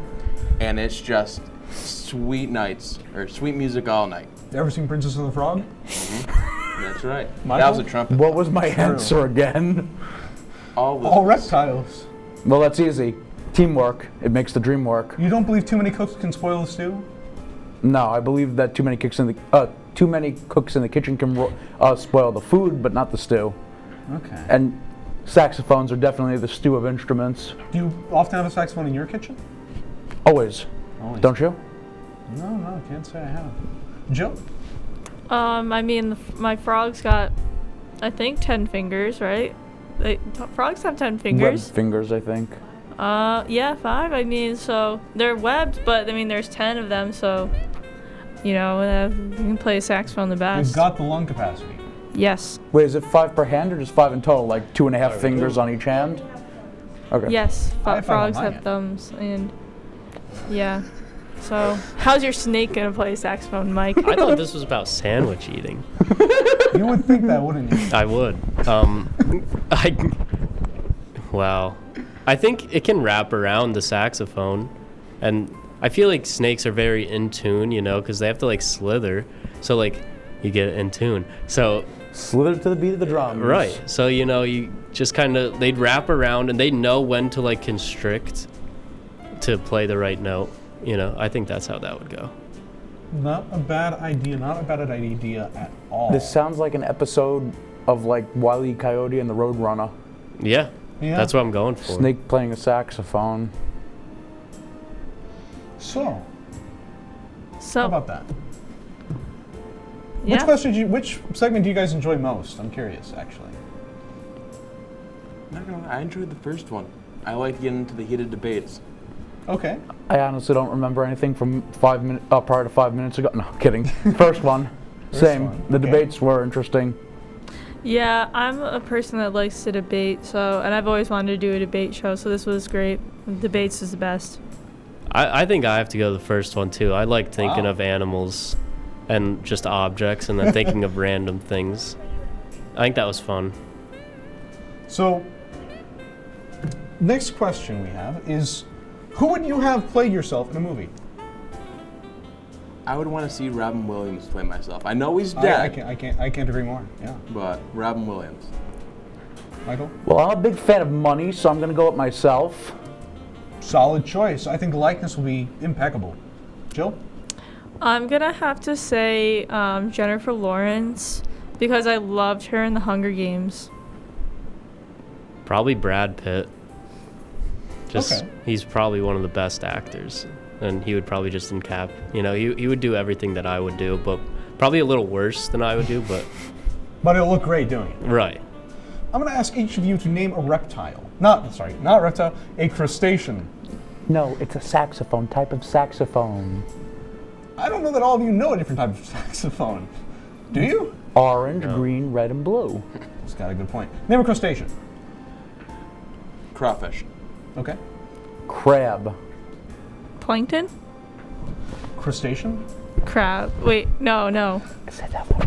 and it's just sweet nights or sweet music all night. You ever seen Princess and the Frog? Mm-hmm. That's right. Michael? That was a trumpet. What was my answer again? All reptiles. Well, that's easy. Teamwork. It makes the dream work. You don't believe too many cooks can spoil the stew? No, I believe that too many cooks in the kitchen can spoil the food, but not the stew. Okay. And saxophones are definitely the stew of instruments. Do you often have a saxophone in your kitchen? Always. Don't you? No, I can't say I have. Jill? My frog's got, I think, 10 fingers, right? Frogs have 10 fingers. Webbed fingers, I think. Yeah, 5. I mean, so they're webbed, but I mean, there's 10 of them, so you can play saxophone the best. You've got the lung capacity. Yes. Wait, is it 5 per hand or just 5 in total? Like 2.5 fingers on each hand? Okay. Yes, frogs have thumbs, and yeah. So, how's your snake gonna play saxophone, Mike? I thought this was about sandwich eating. You would think that, wouldn't you? I would. Wow. I think it can wrap around the saxophone, and I feel like snakes are very in tune, because they have to like slither, so like you get in tune. So slither to the beat of the drums. Right. So you just they'd wrap around and they know when to like constrict to play the right note. I think that's how that would go. Not a bad idea. Not a bad idea at all. This sounds like an episode of like Wile E. Coyote and the Roadrunner. Yeah. That's what I'm going for. Snake playing a saxophone. So how about that? Yeah. Which segment do you guys enjoy most? I'm curious, actually. Not gonna lie, I enjoyed the first one. I like getting into the heated debates. Okay. I honestly don't remember anything from prior to 5 minutes ago. No, I'm kidding. First one. Same. The debates were interesting. Yeah, I'm a person that likes to debate, and I've always wanted to do a debate show, so this was great. Debates is the best. I think I have to go the first one too. I like thinking of animals and just objects and then thinking of random things. I think that was fun. So, next question we have is, who would you have play yourself in a movie? I would want to see Robin Williams play myself. I know he's dead. I can't agree more. Yeah. But Robin Williams. Michael? Well, I'm a big fan of money, so I'm going to go with myself. Solid choice. I think the likeness will be impeccable. Jill? I'm going to have to say Jennifer Lawrence because I loved her in The Hunger Games. Probably Brad Pitt. He's probably one of the best actors. And he would probably just encap, he would do everything that I would do, but probably a little worse than I would do, but... But it'll look great doing it. Right. I'm going to ask each of you to name a reptile. Not reptile, a crustacean. No, it's a saxophone, type of saxophone. I don't know that all of you know a different type of saxophone. Do you? Orange, green, red, and blue. That's got a good point. Name a crustacean. Crawfish. Okay. Crab. Plankton? Crustacean? Crab. Wait, no.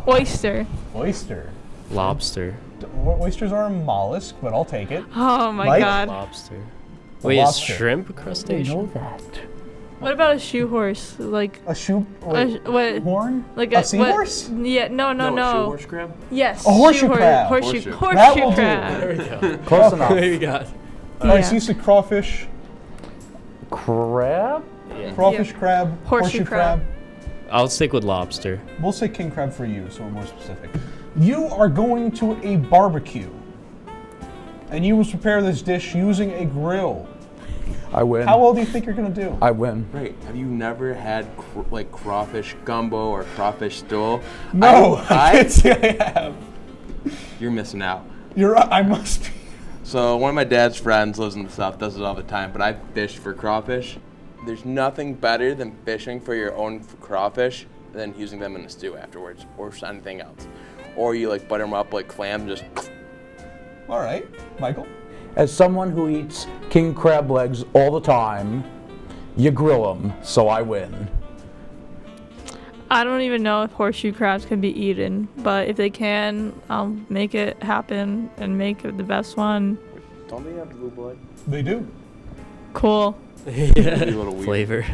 Oyster. Oyster. Lobster. Oysters are a mollusk, but I'll take it. Oh my Mike? god. Lobster. A Wait, is lobster. shrimp a I crustacean? know that. What about a shoe horse? Like A shoe? what? Horn? Like a seahorse? Yeah, no. Shoe horse crab? Yes. A horseshoe shoe crab. Horseshoe That will do. crab. There we go. Close enough. There you go. All right, so you said crawfish, Crab? crawfish Yeah. crab, Horseshoe crab. I'll stick with lobster. We'll say king crab for you, so we're more specific. You are going to a barbecue, and you must prepare this dish using a grill. I win. How well do you think you're going to do? I win. Right. Have you never had crawfish gumbo or crawfish stool? No, I can't say I have. You're missing out. I must be. So one of my dad's friends lives in the South, does it all the time, but I fish for crawfish. There's nothing better than fishing for your own crawfish than using them in a stew afterwards or anything else. Or you like butter them up like clams, just. All right, Michael. As someone who eats king crab legs all the time, you grill them, so I win. I don't even know if horseshoe crabs can be eaten, but if they can, I'll make it happen and make it the best one. Don't they have blue blood? They do. Cool. Yeah. A little weird. Flavor.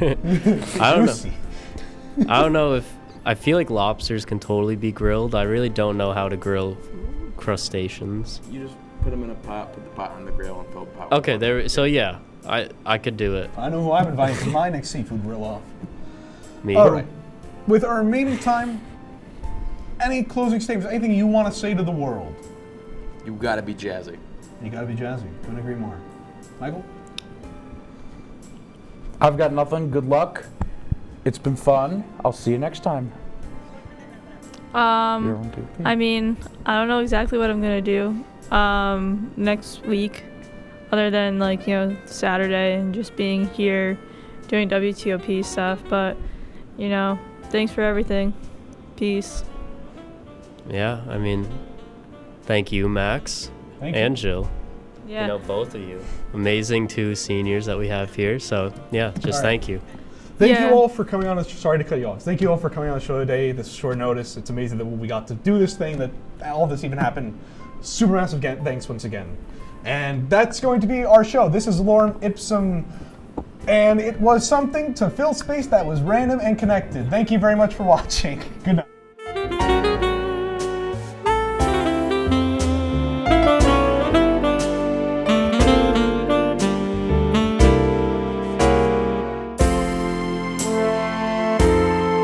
I don't know. I don't know if I feel like lobsters can totally be grilled. I really don't know how to grill crustaceans. You just put them in a pot, put the pot on the grill, and fill the pot with Okay, there. So yeah, I could do it. I know who I'm inviting to my next seafood grill off. Me. All right. With our remaining time, any closing statements, anything you want to say to the world? You gotta be jazzy. You gotta be jazzy. Couldn't agree more. Michael? I've got nothing. Good luck. It's been fun. I'll see you next time. I mean, I don't know exactly what I'm gonna do next week, other than like, Saturday and just being here doing WTOP stuff, but thanks for everything. Peace. Yeah, I mean, thank you, Max and Jill. Yeah. Both of you. Amazing 2 seniors that we have here. So yeah, just thank you. Thank you all for coming on. Sorry to cut you off. Thank you all for coming on the show today. This short notice. It's amazing that we got to do this thing, that all this even happened. Super massive thanks once again. And that's going to be our show. This is Lorem Ipsum, and it was something to fill space that was random and connected. Thank you very much for watching. Good night.